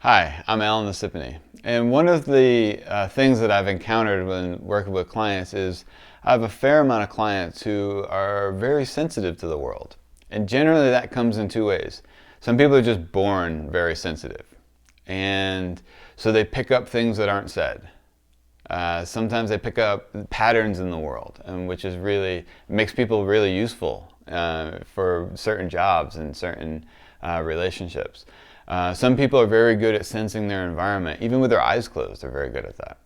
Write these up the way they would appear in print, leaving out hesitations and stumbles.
Hi, I'm Nasypany. And one of the things that I've encountered when working with clients is I have a fair amount of clients who are very sensitive to the world. And generally that comes in two ways. Some people are just born very sensitive. And so they pick up things that aren't said. Sometimes they pick up patterns in the world, which is really makes people really useful for certain jobs and certain relationships. Some people are very good at sensing their environment. Even with their eyes closed, they're very good at that.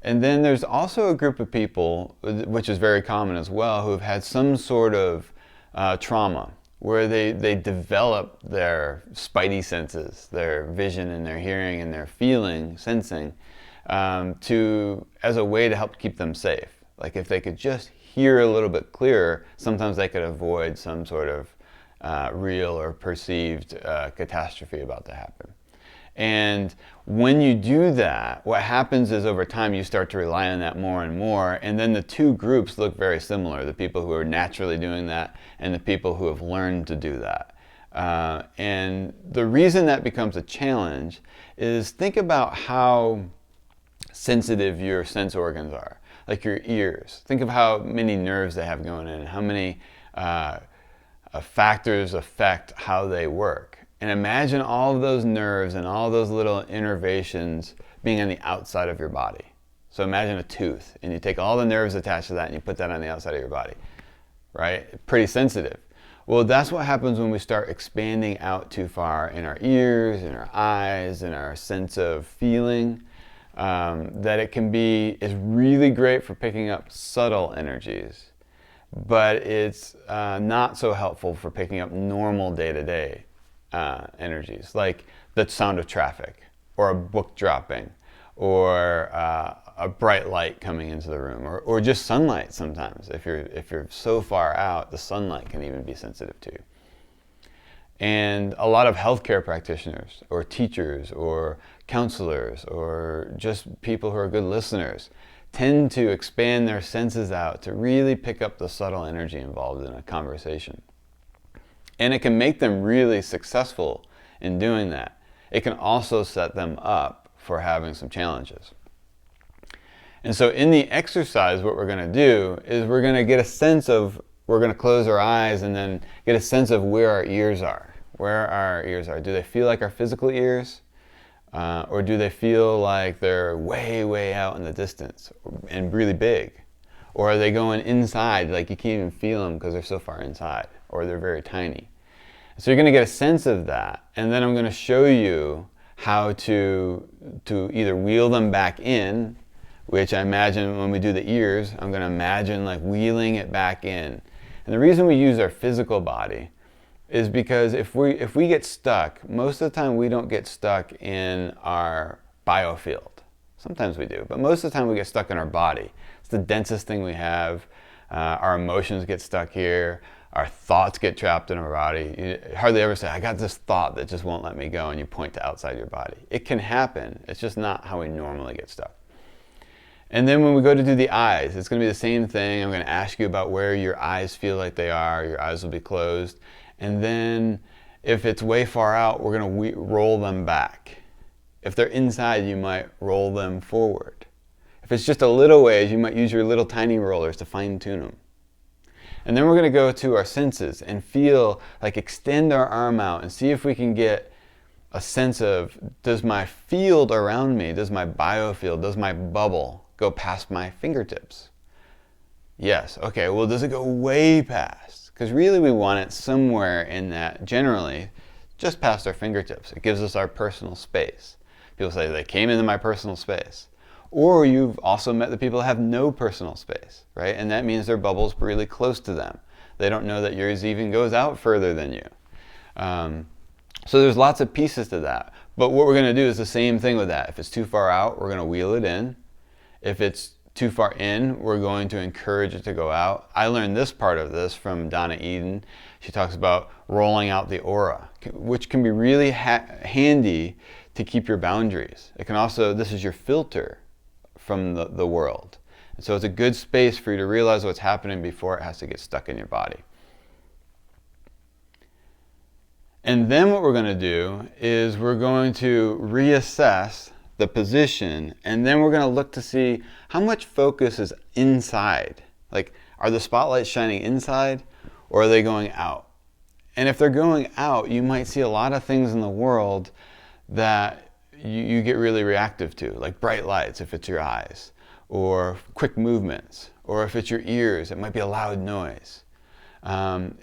And then there's also a group of people, which is very common as well, who have had some sort of trauma where they develop their spidey senses, their vision and their hearing and their feeling, sensing, as a way to help keep them safe. Like if they could just hear a little bit clearer, sometimes they could avoid some sort of real or perceived catastrophe about to happen. And when you do that, what happens is over time you start to rely on that more and more, and then the two groups look very similar, the people who are naturally doing that and the people who have learned to do that. And the reason that becomes a challenge is think about how sensitive your sense organs are, like your ears. Think of how many nerves they have going in, how many factors affect how they work. And imagine all of those nerves and all those little innervations being on the outside of your body. So imagine a tooth, and you take all the nerves attached to that and you put that on the outside of your body, right? Pretty sensitive. Well, that's what happens when we start expanding out too far in our ears, in our eyes, in our sense of feeling. That it can be is really great for picking up subtle energies, but it's not so helpful for picking up normal day-to-day energies, like the sound of traffic, or a book dropping, or a bright light coming into the room, or just sunlight sometimes. If you're so far out, the sunlight can even be sensitive to you. And a lot of healthcare practitioners, or teachers, or counselors, or just people who are good listeners tend to expand their senses out to really pick up the subtle energy involved in a conversation. And it can make them really successful in doing that. It can also set them up for having some challenges. And so in the exercise, what we're going to do is we're going to get a sense of, we're going to close our eyes and then get a sense of where our ears are. Where our ears are. Do they feel like our physical ears? Or do they feel like they're way, way out in the distance and really big? Or are they going inside, like you can't even feel them because they're so far inside, or they're very tiny? So you're going to get a sense of that, and then I'm going to show you how to either wheel them back in, which I imagine when we do the ears, I'm going to imagine like wheeling it back in. And the reason we use our physical body is because if we get stuck, most of the time we don't get stuck in our biofield. Sometimes we do, but most of the time we get stuck in our body. It's the densest thing we have. Our emotions get stuck here. Our thoughts get trapped in our body. You hardly ever say, I got this thought that just won't let me go, and you point to outside your body. It can happen. It's just not how we normally get stuck. And then when we go to do the eyes, it's going to be the same thing. I'm going to ask you about where your eyes feel like they are. Your eyes will be closed. And then if it's way far out, we're going to roll them back. If they're inside, you might roll them forward. If it's just a little ways, you might use your little tiny rollers to fine tune them. And then we're going to go to our senses and feel, like extend our arm out and see if we can get a sense of, does my field around me, does my biofield, does my bubble go past my fingertips? Yes. Okay, well, does it go way past? Because really we want it somewhere in that, generally, just past our fingertips. It gives us our personal space. People say they came into my personal space. Or you've also met the people that have no personal space, right? And that means their bubble's really close to them. They don't know that yours even goes out further than you. So there's lots of pieces to that. But what we're going to do is the same thing with that. If it's too far out, we're going to wheel it in. If it's too far in, we're going to encourage it to go out. I learned this part of this from Donna Eden. She talks about rolling out the aura, which can be really handy to keep your boundaries. It can also, this is your filter from the world. And so it's a good space for you to realize what's happening before it has to get stuck in your body. And then what we're going to do is we're going to reassess the position, and then we're going to look to see how much focus is inside. Like, are the spotlights shining inside, or are they going out? And if they're going out, you might see a lot of things in the world that you get really reactive to, like bright lights if it's your eyes, or quick movements, or if it's your ears, it might be a loud noise.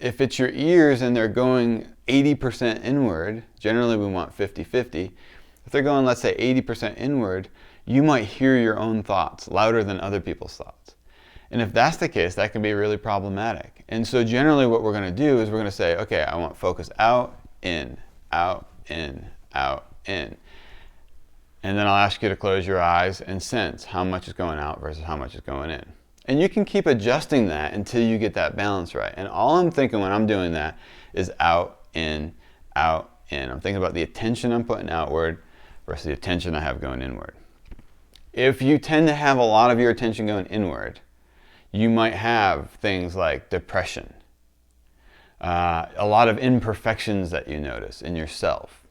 If it's your ears and they're going 80% inward, generally we want 50-50. If they're going, let's say, 80% inward, you might hear your own thoughts louder than other people's thoughts. And if that's the case, that can be really problematic. And so generally what we're going to do is we're going to say, okay, I want focus out, in, out, in, out, in. And then I'll ask you to close your eyes and sense how much is going out versus how much is going in. And you can keep adjusting that until you get that balance right. And all I'm thinking when I'm doing that is out, in, out, in. I'm thinking about the attention I'm putting outward versus the attention I have going inward. If you tend to have a lot of your attention going inward, you might have things like depression, a lot of imperfections that you notice in yourself.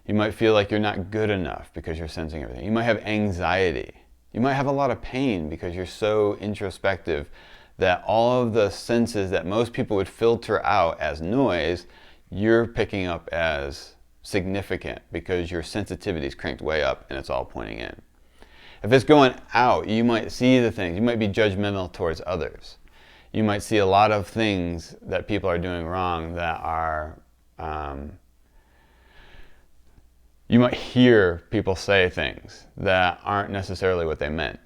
You might feel like you're not good enough because you're sensing everything. You might have anxiety. You might have a lot of pain because you're so introspective that all of the senses that most people would filter out as noise, you're picking up as significant because your sensitivity is cranked way up and it's all pointing in. If it's going out, you might see the things. You might be judgmental towards others. You might see a lot of things that people are doing wrong that are, you might hear people say things that aren't necessarily what they meant.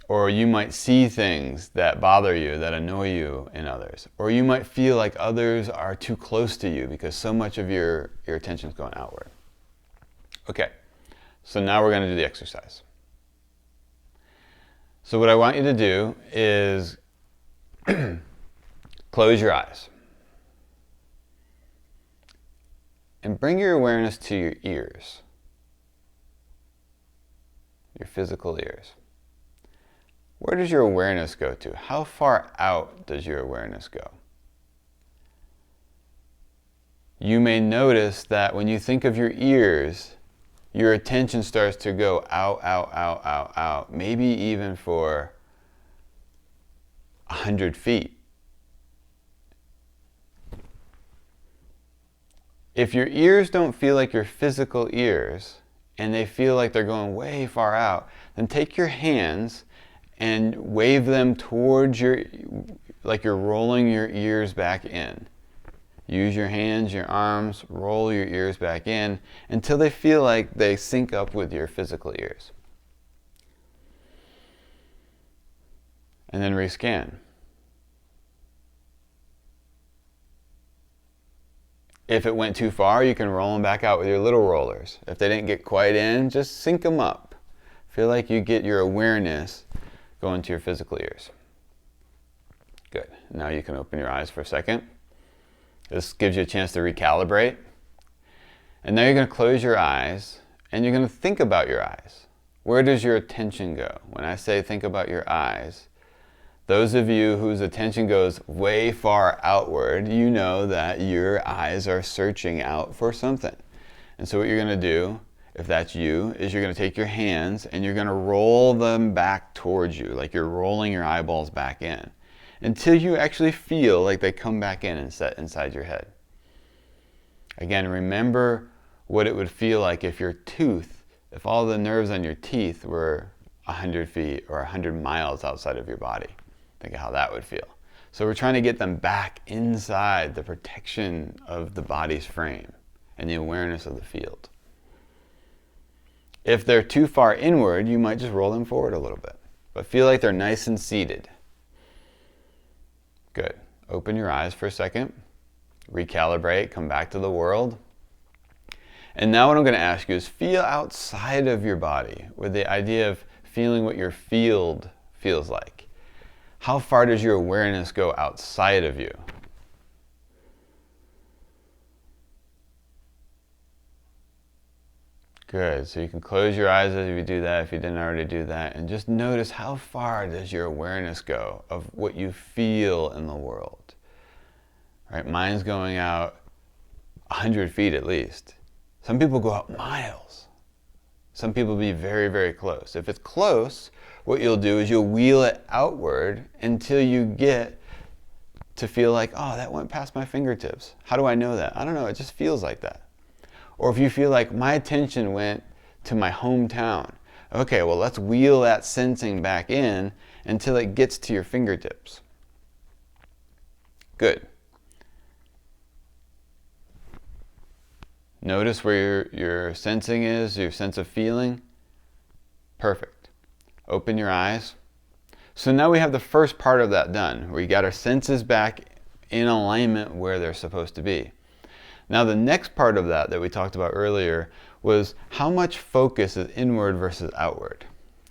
Or you might see things that bother you, that annoy you in others. Or you might feel like others are too close to you because so much of your attention is going outward. Okay, so now we're going to do the exercise. So what I want you to do is close your eyes and bring your awareness to your ears, your physical ears. Where does your awareness go to? How far out does your awareness go? You may notice that when you think of your ears, your attention starts to go out, out, out, out, out, maybe even for 100 feet. If your ears don't feel like your physical ears, and they feel like they're going way far out, then take your hands and wave them towards like you're rolling your ears back in. Use your hands, your arms, roll your ears back in until they feel like they sync up with your physical ears. And then rescan. If it went too far, you can roll them back out with your little rollers. If they didn't get quite in, just sync them up. Feel like you get your awareness going to your physical ears. Good. Now you can open your eyes for a second. This gives you a chance to recalibrate. And now you're going to close your eyes and you're going to think about your eyes. Where does your attention go? When I say think about your eyes, those of you whose attention goes way far outward, you know that your eyes are searching out for something. And so what you're going to do, if that's you, is you're going to take your hands and you're going to roll them back towards you, like you're rolling your eyeballs back in, until you actually feel like they come back in and set inside your head. Again, remember what it would feel like if your tooth, if all the nerves on your teeth were 100 feet or 100 miles outside of your body. Think of how that would feel. So we're trying to get them back inside the protection of the body's frame and the awareness of the field. If they're too far inward, you might just roll them forward a little bit, but feel like they're nice and seated. Good. Open your eyes for a second, recalibrate, come back to the world. And now what I'm going to ask you is feel outside of your body with the idea of feeling what your field feels like. How far does your awareness go outside of you? Good. So you can close your eyes as you do that if you didn't already do that, and just notice how far does your awareness go of what you feel in the world. Right? Mine's going out 100 feet at least. Some people go out miles. Some people be very, very close. If it's close, what you'll do is you'll wheel it outward until you get to feel like, oh, that went past my fingertips. How do I know that? I don't know, it just feels like that. Or if you feel like my attention went to my hometown, okay, well, let's wheel that sensing back in until it gets to your fingertips. Good. Notice where your sensing is, your sense of feeling. Perfect. Open your eyes. So now we have the first part of that done. We got our senses back in alignment where they're supposed to be. Now the next part of that we talked about earlier was how much focus is inward versus outward.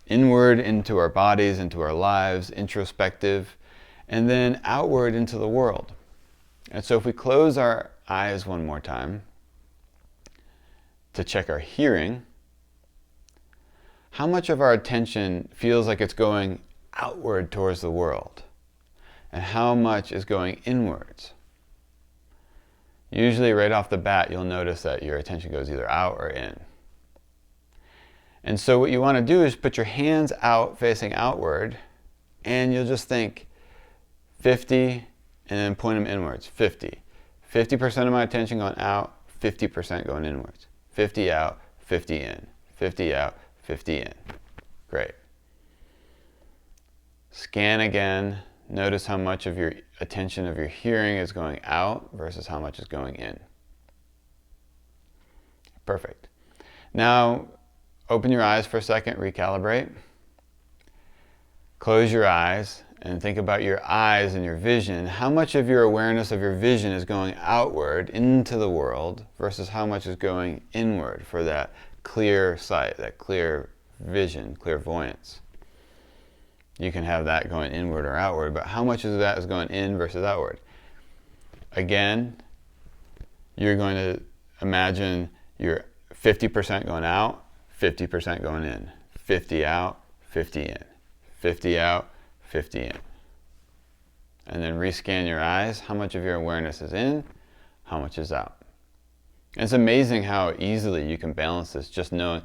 Inward into our bodies, into our lives, introspective, and then outward into the world. And so if we close our eyes one more time to check our hearing, how much of our attention feels like it's going outward towards the world? And how much is going inwards? Usually right off the bat, you'll notice that your attention goes either out or in. And so what you want to do is put your hands out facing outward, and you'll just think 50 and then point them inwards. 50. 50% of my attention going out, 50% going inwards. 50 out, 50 in. 50 out, 50 in. Great. Scan again. Notice how much of your attention of your hearing is going out versus how much is going in. Perfect. Now, open your eyes for a second, recalibrate. Close your eyes and think about your eyes and your vision. How much of your awareness of your vision is going outward into the world versus how much is going inward for that clear sight, that clear vision, clairvoyance. You can have that going inward or outward, but how much of that is going in versus outward? Again, you're going to imagine you're 50% going out, 50% going in. 50 out, 50 in. 50 out, 50 in. And then rescan your eyes. How much of your awareness is in? How much is out? And it's amazing how easily you can balance this, just knowing.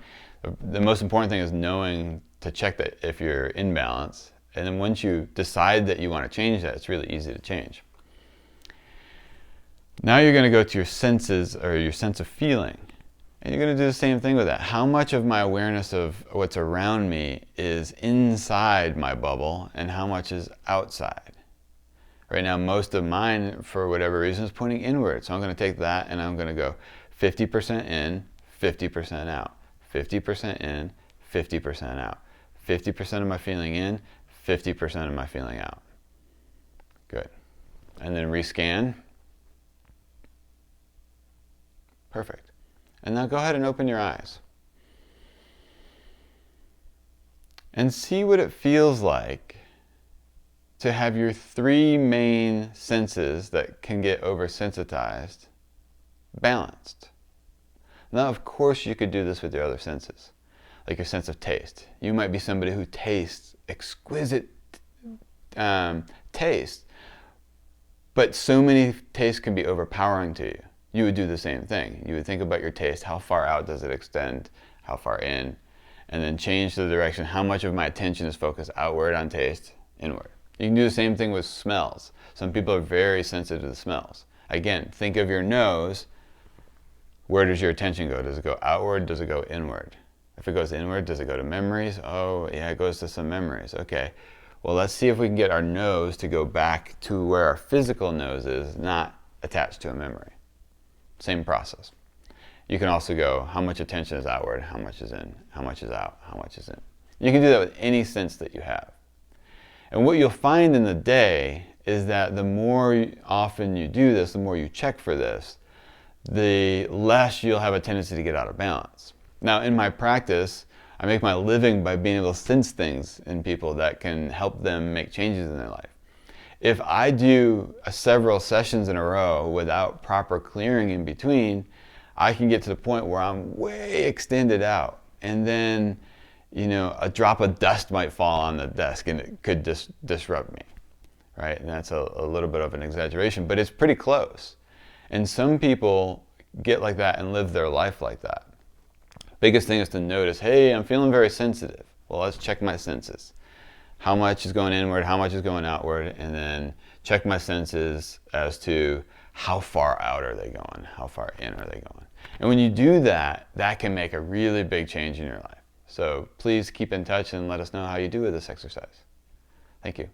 The most important thing is knowing to check that if you're in balance. And then once you decide that you want to change that, it's really easy to change. Now you're going to go to your senses, or your sense of feeling. And you're going to do the same thing with that. How much of my awareness of what's around me is inside my bubble and how much is outside? Right now, most of mine, for whatever reason, is pointing inward. So I'm going to take that and I'm going to go 50% in, 50% out. 50% in, 50% out. 50% of my feeling in, 50% of my feeling out. Good. And then rescan. Perfect. And now go ahead and open your eyes. And see what it feels like to have your three main senses that can get oversensitized balanced. Now, of course, you could do this with your other senses, like your sense of taste. You might be somebody who tastes exquisite taste, but so many tastes can be overpowering to you. You would do the same thing. You would think about your taste. How far out does it extend? How far in? And then change the direction. How much of my attention is focused outward on taste, inward? You can do the same thing with smells. Some people are very sensitive to smells. Again, think of your nose. Where does your attention go? Does it go outward? Does it go inward? If it goes inward, does it go to memories? Oh, yeah, it goes to some memories. Okay. Well, let's see if we can get our nose to go back to where our physical nose is, not attached to a memory. Same process. You can also go, how much attention is outward? How much is in? How much is out? How much is in? You can do that with any sense that you have. And what you'll find in the day is that the more often you do this, the more you check for this, the less you'll have a tendency to get out of balance. Now, in my practice, I make my living by being able to sense things in people that can help them make changes in their life. If I do several sessions in a row without proper clearing in between, I can get to the point where I'm way extended out. And then, a drop of dust might fall on the desk and it could just disrupt me, right? And that's a little bit of an exaggeration, but it's pretty close. And some people get like that and live their life like that. Biggest thing is to notice, hey, I'm feeling very sensitive. Well, let's check my senses. How much is going inward, how much is going outward, and then check my senses as to how far out are they going, how far in are they going. And when you do that, that can make a really big change in your life. So please keep in touch and let us know how you do with this exercise. Thank you.